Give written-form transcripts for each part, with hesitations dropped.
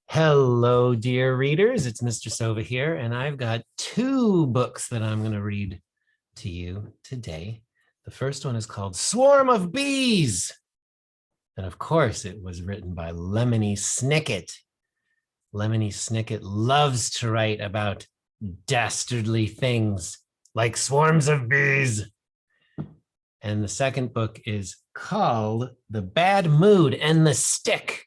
Hello, dear readers. It's Mr. Sova here, and I've got two books that I'm going to read to you today. The first one is called Swarm of Bees. And of course, it was written by Lemony Snicket. Lemony Snicket loves to write about dastardly things like swarms of bees. And the second book is called The Bad Mood and the Stick,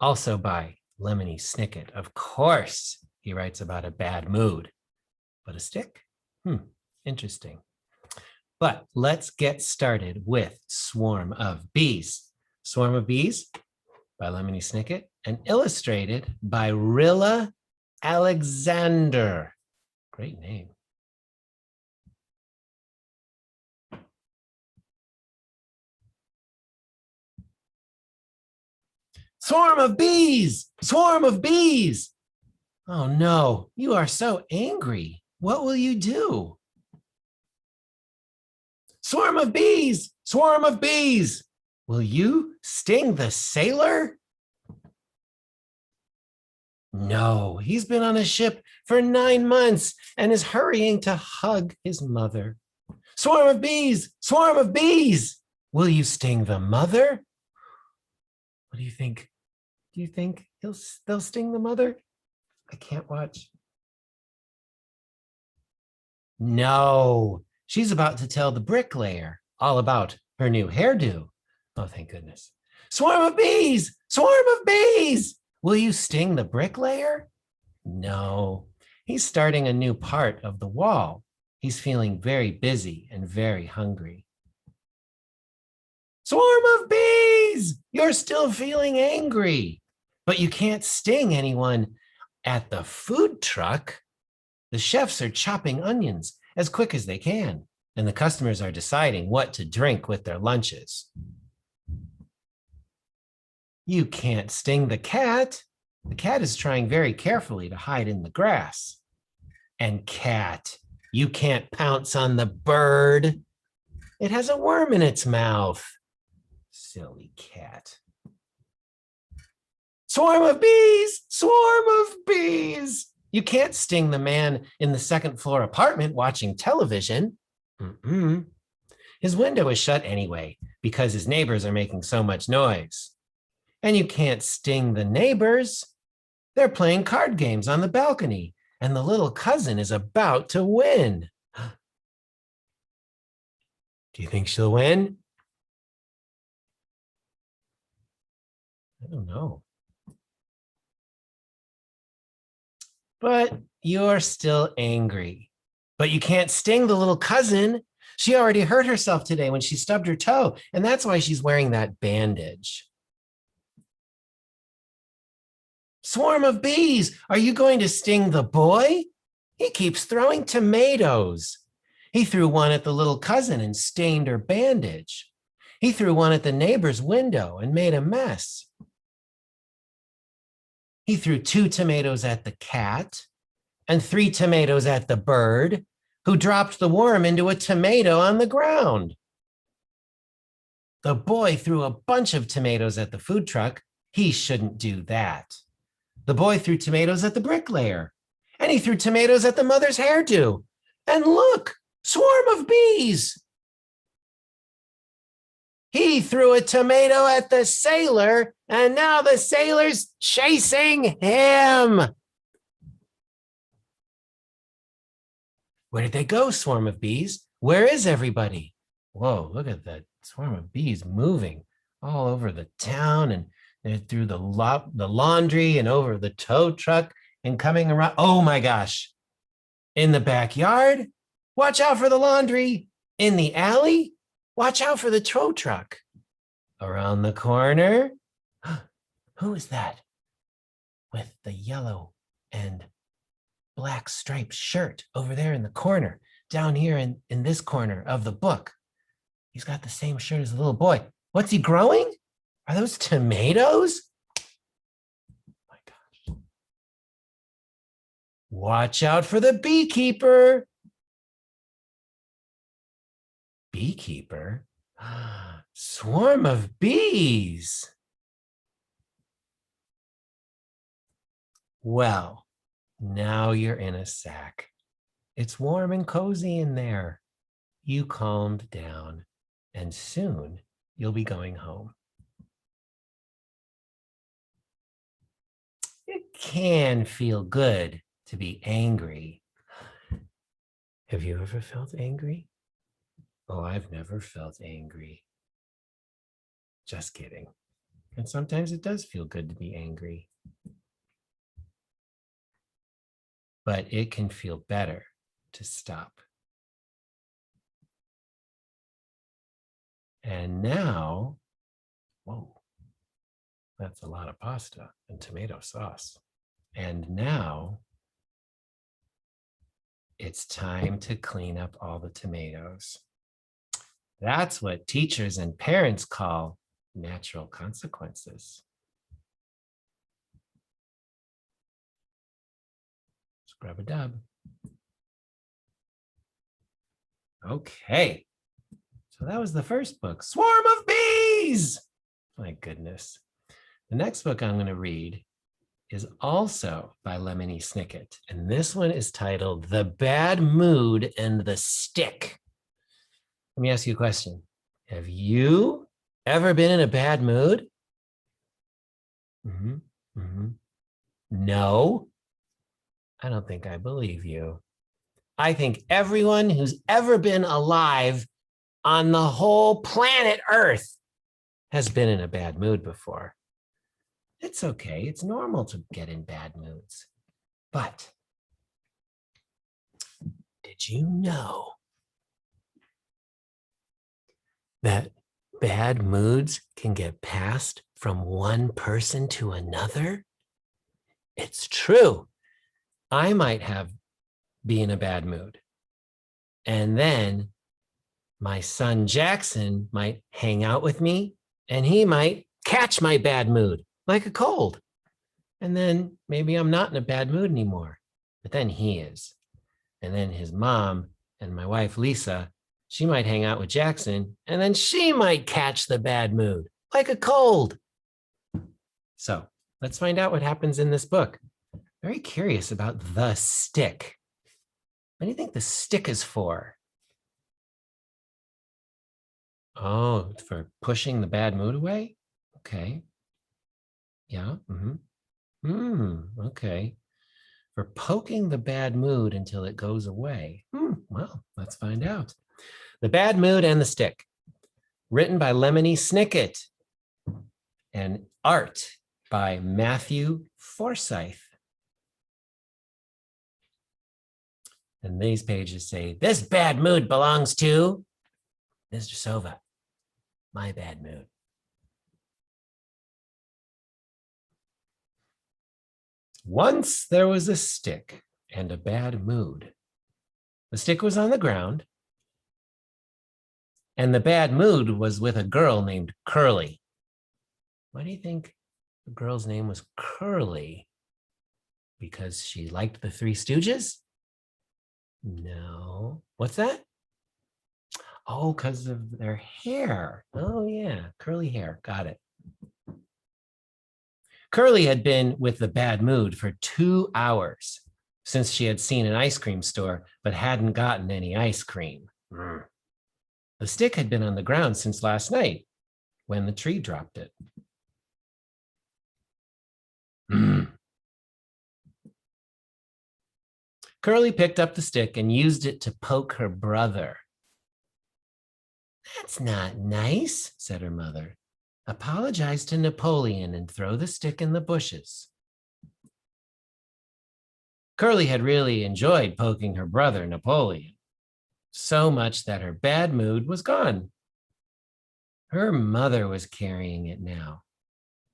also by Lemony Snicket. Of course, he writes about a bad mood, but a stick? Interesting. But let's get started with Swarm of Bees. Swarm of Bees by Lemony Snicket and illustrated by Rilla Alexander. Great name. Swarm of bees! Swarm of bees! Oh no, you are so angry. What will you do? Swarm of bees! Swarm of bees! Will you sting the sailor? No, he's been on a ship for 9 months and is hurrying to hug his mother. Swarm of bees! Swarm of bees! Will you sting the mother? What do you think? Do you think they'll sting the mother? I can't watch. No, she's about to tell the bricklayer all about her new hairdo. Oh, thank goodness. Swarm of bees! Swarm of bees! Will you sting the bricklayer? No, he's starting a new part of the wall. He's feeling very busy and very hungry. Swarm of bees! You're still feeling angry, but you can't sting anyone at the food truck. The chefs are chopping onions as quick as they can, and the customers are deciding what to drink with their lunches. You can't sting the cat. The cat is trying very carefully to hide in the grass. And cat, you can't pounce on the bird. It has a worm in its mouth. Silly cat. Swarm of bees! Swarm of bees! You can't sting the man in the second floor apartment watching television. His window is shut anyway because his neighbors are making so much noise. And you can't sting the neighbors. They're playing card games on the balcony, and the little cousin is about to win. Do you think she'll win? I don't know. But you're still angry. But you can't sting the little cousin. She already hurt herself today when she stubbed her toe, and that's why she's wearing that bandage. Swarm of bees, are you going to sting the boy? He keeps throwing tomatoes. He threw one at the little cousin and stained her bandage. He threw one at the neighbor's window and made a mess. He threw 2 tomatoes at the cat and 3 tomatoes at the bird, who dropped the worm into a tomato on the ground. The boy threw a bunch of tomatoes at the food truck. He shouldn't do that. The boy threw tomatoes at the bricklayer, and he threw tomatoes at the mother's hairdo. And look, swarm of bees. He threw a tomato at the sailor, and now the sailor's chasing him. Where did they go, swarm of bees? Where is everybody? Whoa, look at that swarm of bees moving all over the town, and they're through the laundry and over the tow truck and coming around. Oh my gosh. In the backyard, watch out for the laundry. In the alley, watch out for the tow truck. Around the corner, who is that with the yellow and black striped shirt over there in the corner, down here in this corner of the book? He's got the same shirt as the little boy. What's he growing? Are those tomatoes? Oh my gosh. Watch out for the beekeeper. Beekeeper? Swarm of bees. Well, now you're in a sack. It's warm and cozy in there. You calmed down, and soon you'll be going home. It can feel good to be angry. Have you ever felt angry? Oh, I've never felt angry. Just kidding. And sometimes it does feel good to be angry. But it can feel better to stop. And now, whoa, that's a lot of pasta and tomato sauce. And now it's time to clean up all the tomatoes. That's what teachers and parents call natural consequences. Scrub a dub. Okay. So that was the first book, Swarm of Bees. My goodness. The next book I'm going to read is also by Lemony Snicket. And this one is titled The Bad Mood and the Stick. Let me ask you a question. Have you ever been in a bad mood? No, I don't think I believe you. I think everyone who's ever been alive on the whole planet Earth has been in a bad mood before. It's okay. It's normal to get in bad moods. But did you know that bad moods can get passed from one person to another? It's true. I might be in a bad mood. And then my son Jackson might hang out with me and he might catch my bad mood like a cold. And then maybe I'm not in a bad mood anymore, but then he is. And then his mom and my wife, Lisa, she might hang out with Jackson and then she might catch the bad mood like a cold. So let's find out what happens in this book. Very curious about the stick. What do you think the stick is for? Oh, for pushing the bad mood away? Okay. Yeah. Okay. For poking the bad mood until it goes away. Well, let's find out. The Bad Mood and the Stick, written by Lemony Snicket and art by Matthew Forsythe. And these pages say, this bad mood belongs to Mr. Sova, my bad mood. Once there was a stick and a bad mood. The stick was on the ground, and the bad mood was with a girl named Curly. Why do you think the girl's name was Curly? Because she liked the Three Stooges? No. What's that? Oh, because of their hair. Oh, yeah. Curly hair. Got it. Curly had been with the bad mood for 2 hours since she had seen an ice cream store, but hadn't gotten any ice cream. The stick had been on the ground since last night when the tree dropped it. Curly picked up the stick and used it to poke her brother. That's not nice, said her mother. Apologize to Napoleon and throw the stick in the bushes. Curly had really enjoyed poking her brother, Napoleon, so much that her bad mood was gone. Her mother was carrying it now.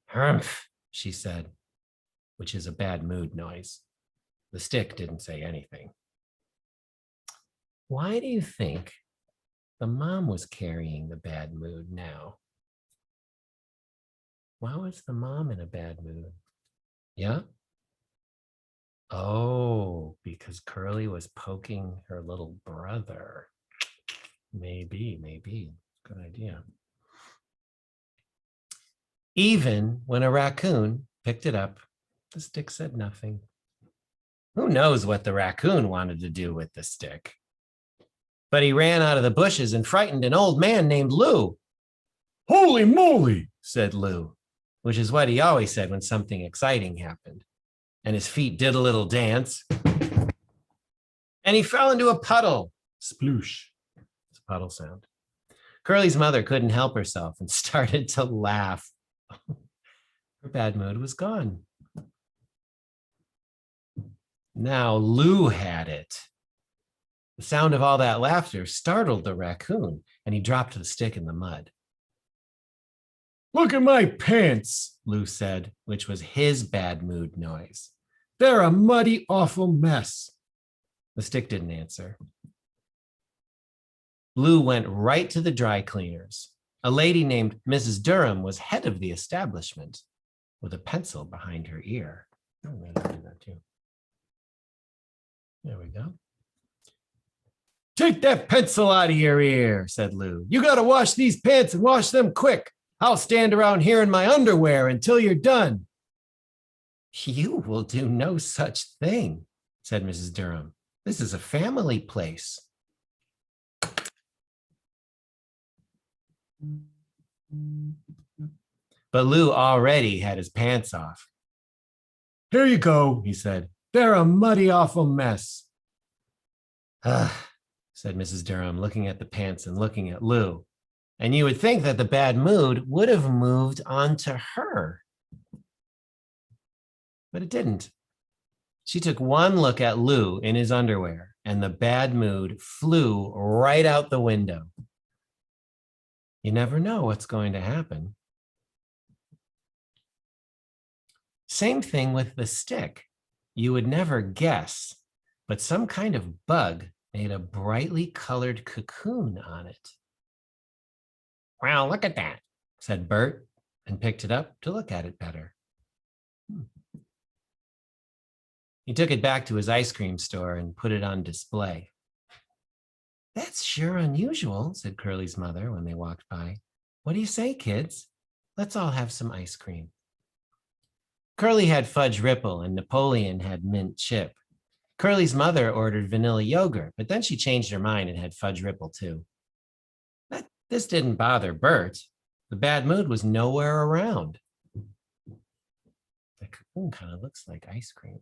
Humph, she said, which is a bad mood noise. The stick didn't say anything. Why do you think the mom was carrying the bad mood now? Why was the mom in a bad mood? Yeah? Oh, because Curly was poking her little brother. Maybe. Good idea. Even when a raccoon picked it up, the stick said nothing. Who knows what the raccoon wanted to do with the stick? But he ran out of the bushes and frightened an old man named Lou. Holy moly, said Lou, which is what he always said when something exciting happened. And his feet did a little dance. And he fell into a puddle. Sploosh. It's a puddle sound. Curly's mother couldn't help herself and started to laugh. Her bad mood was gone. Now Lou had it. The sound of all that laughter startled the raccoon, and he dropped the stick in the mud. Look at my pants, Lou said, which was his bad mood noise. They're a muddy, awful mess. The stick didn't answer. Lou went right to the dry cleaners. A lady named Mrs. Durham was head of the establishment with a pencil behind her ear. Oh, I'm going to do that too. There we go. Take that pencil out of your ear, said Lou. You got to wash these pants and wash them quick. I'll stand around here in my underwear until you're done. You will do no such thing, said Mrs. Durham. This is a family place. But Lou already had his pants off. Here you go, he said. They're a muddy, awful mess. Said Mrs. Durham, looking at the pants and looking at Lou. And you would think that the bad mood would have moved on to her. But it didn't. She took one look at Lou in his underwear, and the bad mood flew right out the window. You never know what's going to happen. Same thing with the stick. You would never guess, but some kind of bug made a brightly colored cocoon on it. Well, look at that, said Bert, and picked it up to look at it better. He took it back to his ice cream store and put it on display. That's sure unusual, said Curly's mother when they walked by. What do you say, kids? Let's all have some ice cream. Curly had fudge ripple and Napoleon had mint chip. Curly's mother ordered vanilla yogurt, but then she changed her mind and had fudge ripple too. But this didn't bother Bert. The bad mood was nowhere around. The cocoon kind of looks like ice cream.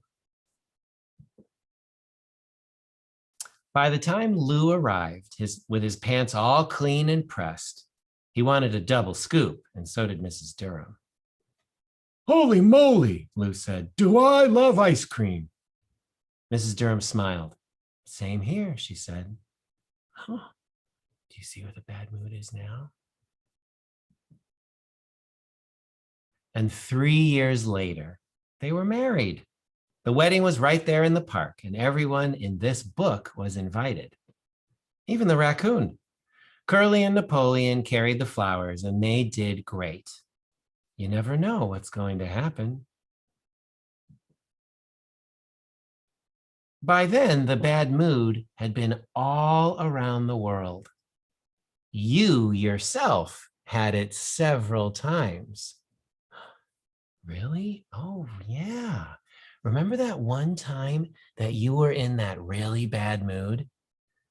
By the time Lou arrived, with his pants all clean and pressed, he wanted a double scoop, and so did Mrs. Durham. Holy moly, Lou said. Do I love ice cream? Mrs. Durham smiled. Same here, she said. Huh. Do you see where the bad mood is now? And 3 years later, they were married. The wedding was right there in the park, and everyone in this book was invited. Even the raccoon. Curly and Napoleon carried the flowers, and they did great. You never know what's going to happen. By then, the bad mood had been all around the world. You yourself had it several times. Really? Oh, yeah. Remember that one time that you were in that really bad mood?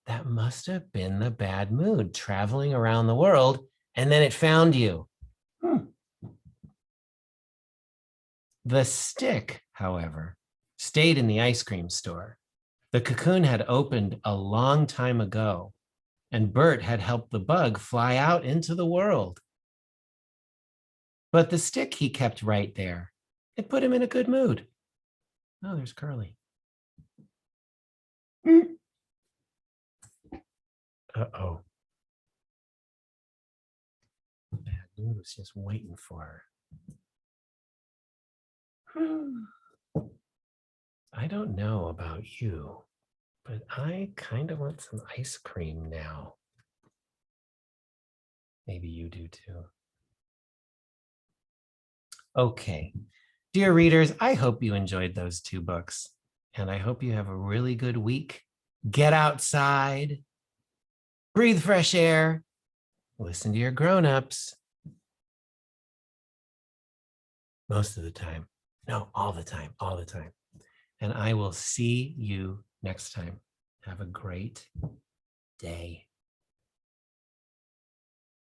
That must have been the bad mood traveling around the world, and then it found you. The stick, however, stayed in the ice cream store. The cocoon had opened a long time ago, and Bert had helped the bug fly out into the world. But the stick he kept right there. It put him in a good mood. Oh, there's Curly. Uh-oh. Bad mood was just waiting for her. I don't know about you, but I kind of want some ice cream now. Maybe you do too. Okay. Dear readers, I hope you enjoyed those 2 books, and I hope you have a really good week. Get outside, breathe fresh air, listen to your grown-ups. Most of the time. No, all the time, all the time. and I will see you next time. Have a great day.